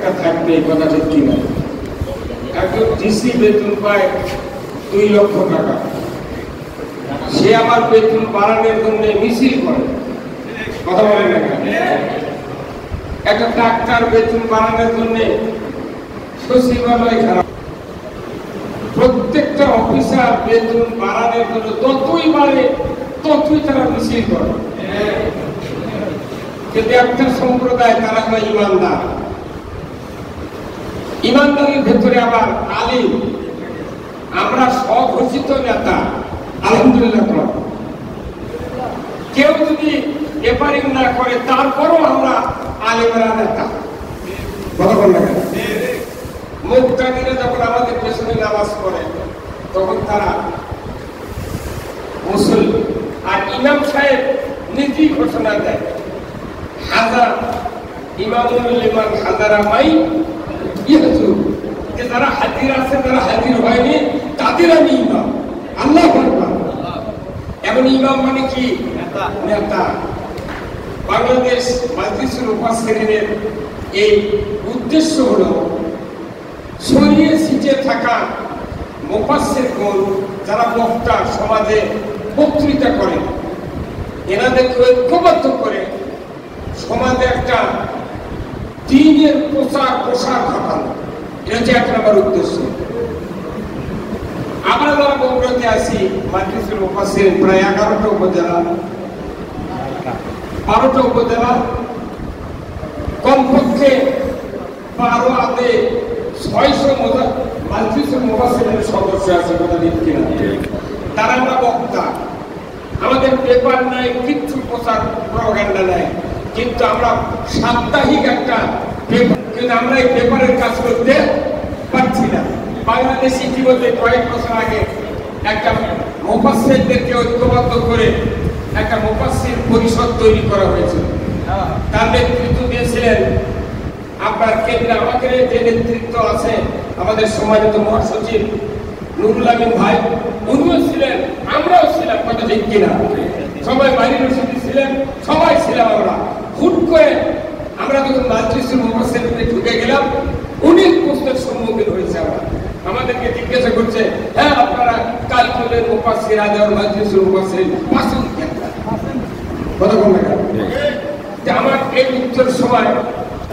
একটা থাকবে, এই কথা ঠিক কিনা? একজন ডিসি বেতন পায় 2 লক্ষ টাকা, সে আমার বেতন বাড়ানোর জন্য মিছিল করে, কথা বলে না? একটা ডাক্তার বেতন বাড়ানোর জন্য সচিবালয় খারাপ, প্রত্যেকটা অফিসার বেতন বাড়ানোর জন্য যতই বাড়ে ততই তারা মিছিল করে। কিন্তু একটা সম্প্রদায়, তারা হলো ইমানদার। ইমানদারের ভেতরে আবার আলিম, আমরা স্বঘোষিত নেতা, আলহামদুলিল্লাহ। কেউ যদি এপারিং না করে তারপরও আমরা আলিমেরা নেতা, কথা বল না? মুক্তাদিরা যখন আমাদের পেছনে নামাজ পড়ে তখন তারা মুসল্লি, আর ইমাম সাহেব নিজেই ঘোষণা দেয়, হাজার ইমামুল লিমান হাজারা মাই ইয়াজু, যে যারা হাজির আছে, যারা হাজির হয়নি তাদের আমি ইমাম। আল্লাহু আকবার। এখন ইমাম মানে কি? নেতা। বাংলাদেশ মাজলিসুল মুফাসসিরিনের এই উদ্দেশ্য হলো ছড়িয়ে ছিটিয়ে থাকা মুফাসসিরগণ, যারা বক্তা, সমাজে বক্তৃতা করে, এনাদেরকে ঐক্যবদ্ধ করে সমাজে একটা দ্বীনের প্রসার ঘটানো, এটা হচ্ছে 1 নম্বর উদ্দেশ্য। আমরা যারা বগুড়াতে আছি, মাজলিসুল মুফাসসিরিন প্রায় 11টা উপজেলা, 12টা উপজেলা, কমপক্ষে 12 আদে 600 মাজলিসুল মুফাসসিরিনের সদস্য আছে, কথা ঠিক কিনা? তারা আমরা বক্তা, আমাদের পেপার নাই, কিচ্ছু প্রচার প্রপাগান্ডা নাই, কিন্তু আমরা সাপ্তাহিক একটা পেপার, কিন্তু আমরা এই পেপারের কাজ করতে পারছি না। বাংলাদেশ ইতিমধ্যে কয়েক বছর আগে একটা মুফাসসিরদেরকে ঐক্যবদ্ধ করে একটা মুফাসসির পরিষদ তৈরি করা হয়েছিল। তার নেতৃত্ব দিয়েছিলেন আপনার কেন্দ্রে আমাদের যে নেতৃত্ব আছে, আমাদের সম্মানিত মহাসচিব নুরুল আমিন ভাই, উনিও ছিলেন, আমরাও ছিলাম, কথা ঠিক কিনা? সবাই বাইরের রশিদি ছিলেন, সবাই ছিলাম আমরা। হুট করে আমরা যখন মাজলিসুল মুফাসসিরিনে ঢুকে গেলাম, অনেক প্রশ্নের সম্মুখীন হয়েছে। আমরা, আমাদেরকে জিজ্ঞাসা করছে, হ্যাঁ আপনারা কাল করলেন মুফাসসির আজহার মাজলিসুল মুফাসসিরিন পাশেই কথা বল না? যে আমার এই উত্তর সময়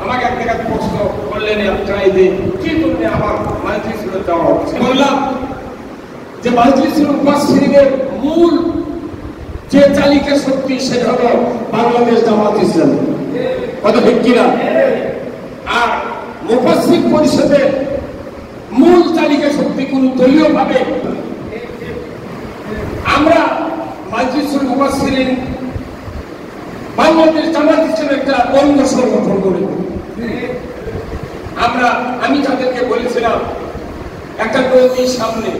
আমাকে একটা প্রশ্ন করলেন, আপনারা এই যে কি করলে আমার মাজলিসে যাওয়া হচ্ছে, বললাম যে মাজলিসুল মুফাসসিরিনের মূল যে চালিকা শক্তি সেটা হলো বাংলাদেশ জামাত ইসলামী, কথা ঠিক কিনা? আর মুফাসসির পরিষদের মূল চালিকা শক্তি কোন দলীয় ভাবে, আমরা মাজলিসুল মুফাসসিরিন বাংলাদেশ জামাত ইসলামের একটা অঙ্গ সংগঠন করে আমি তাদেরকে বলেছিলাম, একটা নদীর সামনে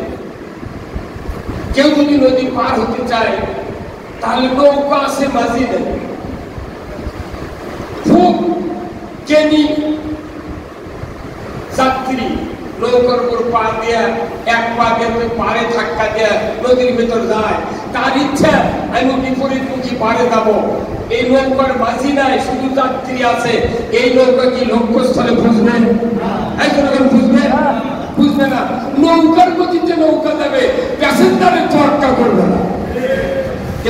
কেউ যদি নদী পার হতে চায় তাহলে নৌকা আছে মাঝি নেই, খুব জ্ঞানী যাত্রী নৌকার উপর পা দেয়া, এক পা দিয়ে পারে ধাক্কা দেয়া নদীর ভেতর যায়, তার ইচ্ছা আমি বিপরীতমুখী পারে যাবো। এই নৌকার মাঝি নাই, শুধু যাত্রী আছে, এই নৌকা কি লক্ষ্যস্থলে বুঝবে? বুঝবে না। নৌকার গতিতে নৌকা যাবে, প্যাসেঞ্জারের তোয়াক্কা করবে না।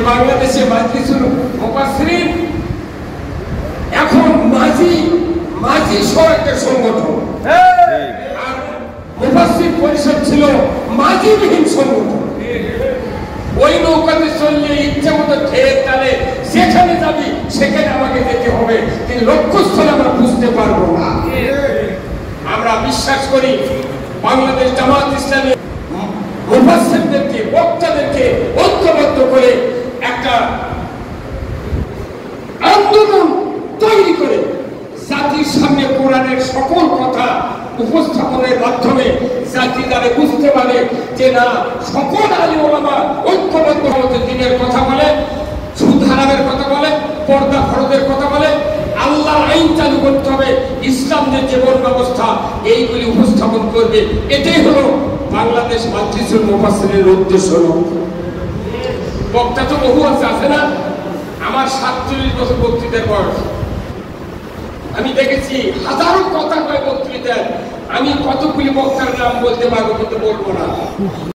বাংলাদেশে মাজলিসুল মুফাসসিরিন এখন মাঝি সহ একটা সংগঠন, আর মুফাসসির পরিষদ ছিল মাঝিবিহীন সংগঠন। ওই নৌকাতে চললে ইচ্ছা মতো খেয়ে তালে যেখানে যাবি সেখানে আমাকে যেতে হবে, কিন্তু লক্ষ্যস্থলে আমরা বুঝতে পারবো না। আমরা বিশ্বাস করি বাংলাদেশ জামাত ইসলামী মুফাসসিরদেরকে, বক্তাদেরকে ঐক্যবদ্ধ করে একটা আন্দোলন তৈরি করে জাতির সামনে কোরআনের সকল কথা উপস্থাপনের মাধ্যমে জাতি যারা বুঝতে পারে যে না, সকল আলিম ওলামা ঐক্যবদ্ধ হতে দিনের কথা বলে, সুদ হারামের কথা বলে, পর্দা ফরজের কথা বলে, আল্লাহর আইন চালু করতে হবে, ইসলামের জীবন ব্যবস্থা, এইগুলি উপস্থাপন করবে। এটাই হলো বাংলাদেশ মাজলিসুল মুফাসসিরিনের উদ্দেশ্য। বক্তা তো বহু আছে না? আমার 47 বছর বক্তৃতার বয়স, আমি দেখেছি হাজারো কথা কয় বক্তৃতা সবগুলি বক্তার নাম বলতে পারবো কিন্তু বলবো না।